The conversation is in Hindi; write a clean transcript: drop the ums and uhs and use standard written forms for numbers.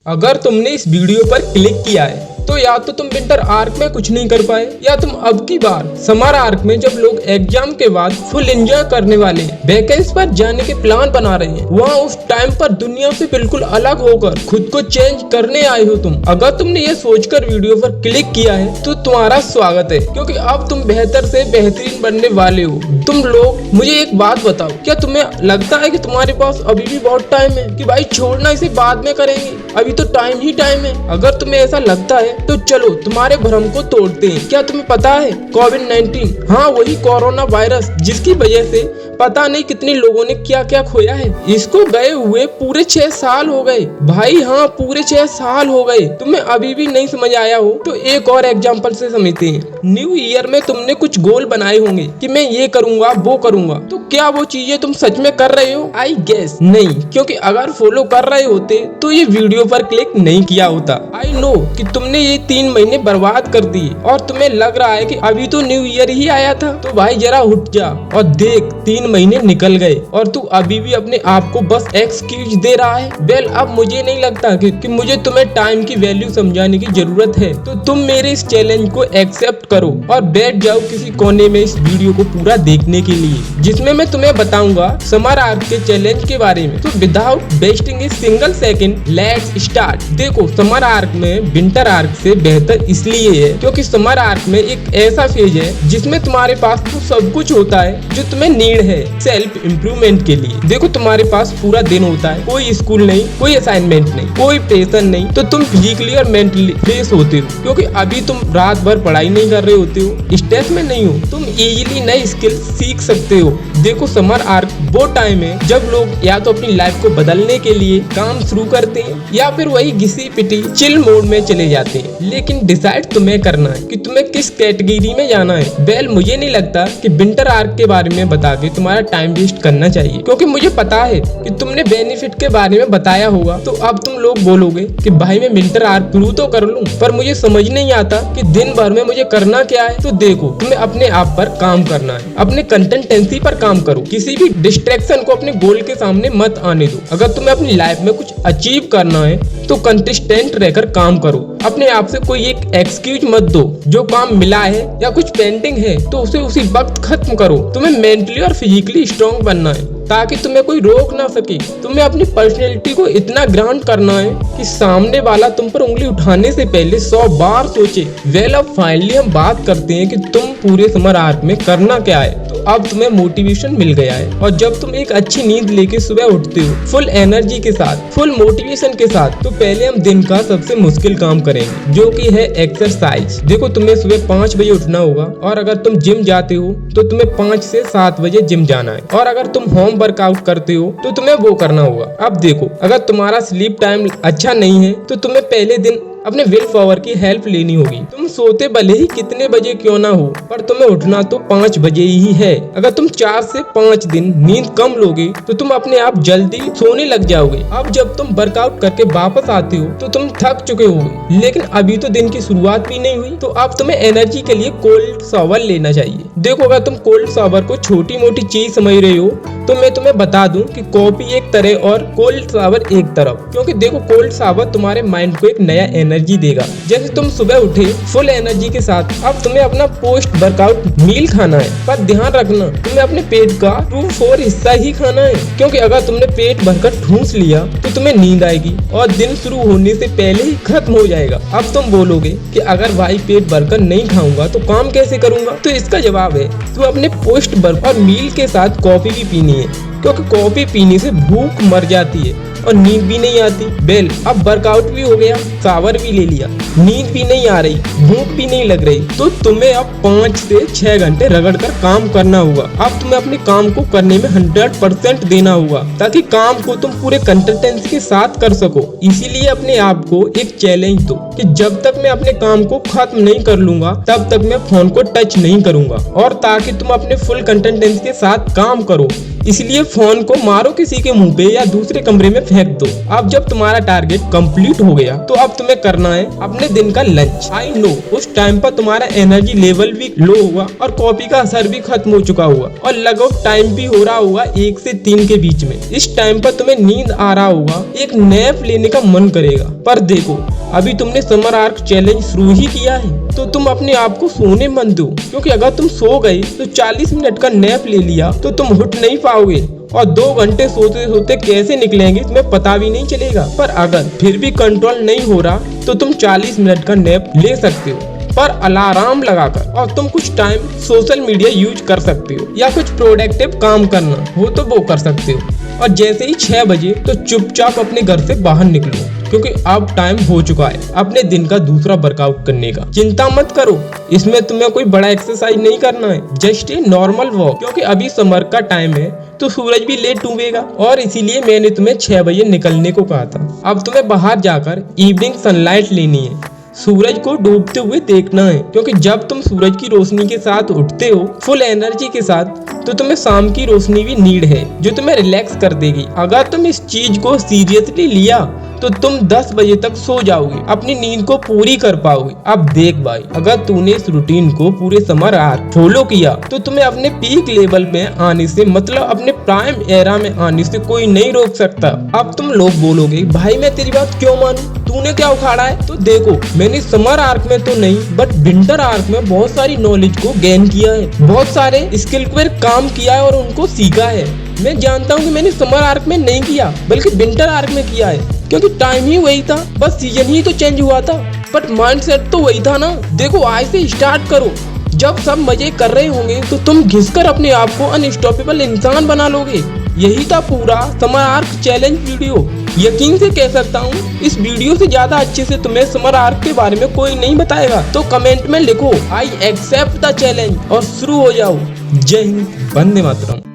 अगर तुमने इस वीडियो पर क्लिक किया है तो या तो तुम विंटर आर्क में कुछ नहीं कर पाए या तुम अब की बार समर आर्क में जब लोग एग्जाम के बाद फुल एंजॉय करने वाले वैकेंसी पर जाने के प्लान बना रहे हैं, वहाँ उस टाइम पर दुनिया से बिल्कुल अलग होकर खुद को चेंज करने आए हो तुम। अगर तुमने ये सोचकर वीडियो पर क्लिक किया है तो तुम्हारा स्वागत है, क्योंकि अब तुम बेहतर से बेहतरीन बनने वाले हो। तुम लोग मुझे एक बात बताओ, क्या तुम्हें लगता है कि तुम्हारे पास अभी भी बहुत टाइम है कि भाई छोड़ना इसे बाद में करेंगे, अभी तो टाइम ही टाइम है? अगर तुम्हें ऐसा लगता है तो चलो तुम्हारे भ्रम को तोड़ते हैं। क्या तुम्हें पता है कोविड-19, हाँ वही कोरोना वायरस जिसकी वजह से पता नहीं कितने लोगों ने क्या क्या खोया है, इसको गए हुए पूरे 6 साल हो गए भाई। हाँ पूरे 6 साल हो गए। तुम्हें अभी भी नहीं समझ आया हो तो एक और एग्जाम्पल से समझते हैं। न्यू ईयर में तुमने कुछ गोल बनाए होंगे कि मैं ये करूंगा वो करूंगा, तो क्या वो चीजें तुम सच में कर रहे हो? आई गेस नहीं, क्योंकि अगर फॉलो कर रहे होते तो ये वीडियो पर क्लिक नहीं किया होता। आई नो कि तुमने ये 3 महीने बर्बाद कर दिए और तुम्हें लग रहा है कि अभी तो न्यू ईयर ही आया था। तो भाई जरा उठ जा और देख 3 महीने निकल गए और तू अभी भी अपने आप को बस एक्सक्यूज दे रहा है। वेल अब मुझे नहीं लगता कि मुझे तुम्हें टाइम की वैल्यू समझाने की जरूरत है। तो तुम मेरे इस चैलेंज को एक्सेप्ट करो और बैठ जाओ किसी कोने में इस वीडियो को पूरा देखने के लिए, जिसमें मैं तुम्हें बताऊंगा समर आर्क के चैलेंज के बारे में। तो without wasting a single second let's start. देखो समर आर्क में विंटर आर्क से बेहतर इसलिए है क्योंकि समर आर्क में एक ऐसा फेज है जिसमें तुम्हारे पास तो सब कुछ होता है जो तुम्हें नीड है सेल्फ इम्प्रूवमेंट के लिए। देखो तुम्हारे पास पूरा दिन होता है, कोई स्कूल नहीं, कोई असाइनमेंट नहीं, कोई प्रेशर नहीं, तो तुम फिजिकली और मेंटली फ्रेश होते हो क्योंकि अभी तुम रात भर पढ़ाई नहीं कर रहे होते हो, स्ट्रेस में नहीं हो, तुम इजीली नई स्किल सीख सकते हो। देखो समर आर्क वो टाइम है जब लोग या तो अपनी लाइफ को बदलने के लिए काम शुरू करते हैं या फिर वही घिसी पिटी चिल मोड में चले जाते हैं। लेकिन डिसाइड तुम्हें करना है कि तुम्हें किस कैटेगरी में जाना है। वेल मुझे नहीं लगता कि विंटर आर्क के बारे में बता के तुम्हारा टाइम वेस्ट करना चाहिए, क्योंकि मुझे पता है कि तुमने बेनिफिट के बारे में बताया होगा। तो अब तुम लोग बोलोगे कि भाई मैं विंटर आर्क शुरू तो कर लूं, पर मुझे समझ नहीं आता कि दिन भर में मुझे करना क्या है। तो देखो तुम्हें अपने आप पर काम करना है, अपने कंसिस्टेंसी पर काम करो, किसी भी डिस्ट्रैक्शन को अपने गोल के सामने मत आने दो। अगर तुम्हें अपनी लाइफ में कुछ अचीव करना है तो कंसिस्टेंट रहकर काम करो। अपने आप से कोई एक एक्सक्यूज मत दो। जो काम मिला है या कुछ पेंडिंग है तो उसे उसी वक्त खत्म करो। तुम्हें मेंटली और फिजिकली स्ट्रॉन्ग बनना है ताकि तुम्हें कोई रोक ना सके। तुम्हें अपनी पर्सनैलिटी को इतना ग्राउंड करना है कि सामने वाला तुम पर उंगली उठाने से पहले 100 बार सोचे। वेल अब फाइनली हम बात करते हैं कि तुम पूरे समर आर्क में करना क्या है। तो अब तुम्हें मोटिवेशन मिल गया है और जब तुम एक अच्छी नींद लेके सुबह उठते हो फुल एनर्जी के साथ, फुल मोटिवेशन के साथ, तो पहले हम दिन का सबसे मुश्किल काम करेंगे जो कि है एक्सरसाइज। देखो तुम्हें सुबह 5 बजे उठना होगा और अगर तुम जिम जाते हो तो तुम्हें 5 से 7 बजे जिम जाना है, और अगर तुम होम वर्कआउट करते हो तो तुम्हें वो करना होगा। अब देखो अगर तुम्हारा स्लीप टाइम अच्छा नहीं है तो तुम्हें पहले दिन अपने विल पावर की हेल्प लेनी होगी। तुम सोते भले ही कितने बजे क्यों ना हो, पर तुम्हें उठना तो 5 बजे ही है। अगर तुम 4 से 5 दिन नींद कम लोगे तो तुम अपने आप जल्दी सोने लग जाओगे। अब जब तुम वर्कआउट करके वापस आते हो तो तुम थक चुके होगे, लेकिन अभी तो दिन की शुरुआत भी नहीं हुई। तो अब तुम्हें एनर्जी के लिए कोल्ड शावर लेना चाहिए। देखो अगर तुम कोल्ड शावर को छोटी मोटी चीज समझ रहे हो तो मैं तुम्हें बता दूं कि कॉफी एक तरह और कोल्ड शावर एक तरफ, क्योंकि देखो कोल्ड शावर तुम्हारे माइंड को एक नया एनर्जी देगा। जैसे तुम सुबह उठे फुल एनर्जी के साथ, अब तुम्हें अपना पोस्ट वर्कआउट मील खाना है, पर ध्यान रखना तुम्हें अपने पेट का 2/4 हिस्सा ही खाना है, क्योंकि अगर तुमने पेट भरकर ठूंस लिया तो तुम्हें नींद आएगी और दिन शुरू होने से पहले ही खत्म हो जाएगा। अब तुम बोलोगे कि अगर भाई पेट भरकर नहीं खाऊंगा तो काम कैसे करूंगा? तो इसका जवाब है तुम अपने पोस्ट वर्क और मील के साथ कॉफी भी पीनी है, क्योंकि कॉफी पीने से भूख मर जाती है और नींद भी नहीं आती। बेल अब वर्कआउट भी हो गया, शावर भी ले लिया, नींद भी नहीं आ रही, भूख भी नहीं लग रही, तो तुम्हें अब 5 से 6 घंटे रगड़कर काम करना होगा। अब तुम्हें अपने काम को करने में 100% देना होगा ताकि काम को तुम पूरे कंसिस्टेंसी के साथ कर सको। इसीलिए अपने आप को एक चैलेंज दो कि जब तक मैं अपने काम को खत्म नहीं कर लूंगा तब तक मैं फोन को टच नहीं करूंगा, और ताकि तुम अपने फुल कंसिस्टेंसी के साथ काम करो इसलिए फोन को मारो किसी के मुंह पे या दूसरे कमरे में फेंक दो। अब जब तुम्हारा टारगेट कंप्लीट हो गया तो अब तुम्हें करना है अपने पूरे दिन का लंच। आई नो उस टाइम पर तुम्हारा एनर्जी लेवल भी लो हुआ और कॉफी का असर भी खत्म हो चुका हुआ और लगभग टाइम भी हो रहा होगा 1 से 3 के बीच में। इस टाइम पर तुम्हें नींद आ रहा होगा, एक नैप लेने का मन करेगा। पर देखो अभी तुमने समर आर्क चैलेंज शुरू ही किया है तो तुम अपने आप को सोने मत दो, क्योंकि अगर तुम सो गए तो 40 मिनट का नैप ले लिया तो तुम उठ नहीं पाओगे और 2 घंटे सोते सोते कैसे निकलेंगे तुम्हें पता भी नहीं चलेगा। पर अगर फिर भी कंट्रोल नहीं हो रहा तो तुम 40 मिनट का नैप ले सकते हो, पर अलार्म लगाकर, और तुम कुछ टाइम सोशल मीडिया यूज कर सकते हो या कुछ प्रोडक्टिव काम करना हो तो वो कर सकते हो। और जैसे ही 6 बजे तो चुपचाप अपने घर से बाहर निकलो, क्योंकि अब टाइम हो चुका है अपने दिन का दूसरा वर्कआउट करने का। चिंता मत करो, इसमें तुम्हें कोई बड़ा एक्सरसाइज नहीं करना है, जस्ट ए नॉर्मल वॉक, क्योंकि अभी समर का टाइम है तो सूरज भी लेट डूबेगा और इसीलिए मैंने तुम्हें 6 बजे निकलने को कहा था। अब तुम्हें बाहर जाकर इवनिंग सनलाइट लेनी है, सूरज को डूबते हुए देखना है, क्योंकि जब तुम सूरज की रोशनी के साथ उठते हो फुल एनर्जी के साथ तो तुम्हें शाम की रोशनी भी नीड है जो तुम्हें रिलैक्स कर देगी। अगर तुम इस चीज को सीरियसली लिया तो तुम 10 बजे तक सो जाओगे, अपनी नींद को पूरी कर पाओगे। अब देख भाई, अगर तूने इस रूटीन को पूरे समर आर्क फॉलो किया तो तुम्हें अपने पीक लेवल में आने से, मतलब अपने प्राइम एरा में आने से कोई नहीं रोक सकता। अब तुम लोग बोलोगे भाई मैं तेरी बात क्यों मानूं, तूने क्या उखाड़ा है? तो देखो मैंने समर आर्क में तो नहीं बट विंटर आर्क में बहुत सारी नॉलेज को गेन किया है, बहुत सारे स्किल पर काम किया है और उनको सीखा है। मैं जानता हूँ कि मैंने समर आर्क में नहीं किया बल्कि विंटर आर्क में किया है, क्योंकि टाइम ही वही था, बस सीजन ही तो चेंज हुआ था, बट माइंडसेट तो वही था ना। देखो आज से स्टार्ट करो, जब सब मजे कर रहे होंगे तो तुम घिसकर अपने आप को अनस्टॉपेबल इंसान बना लोगे। यही था पूरा समर आर्क चैलेंज वीडियो। यकीन से कह सकता हूँ इस वीडियो से ज्यादा अच्छे से तुम्हें समर आर्क के बारे में कोई नहीं बताएगा। तो कमेंट में लिखो आई एक्सेप्ट द चैलेंज और शुरू हो जाओ। जय हिंद, वंदे मातरम।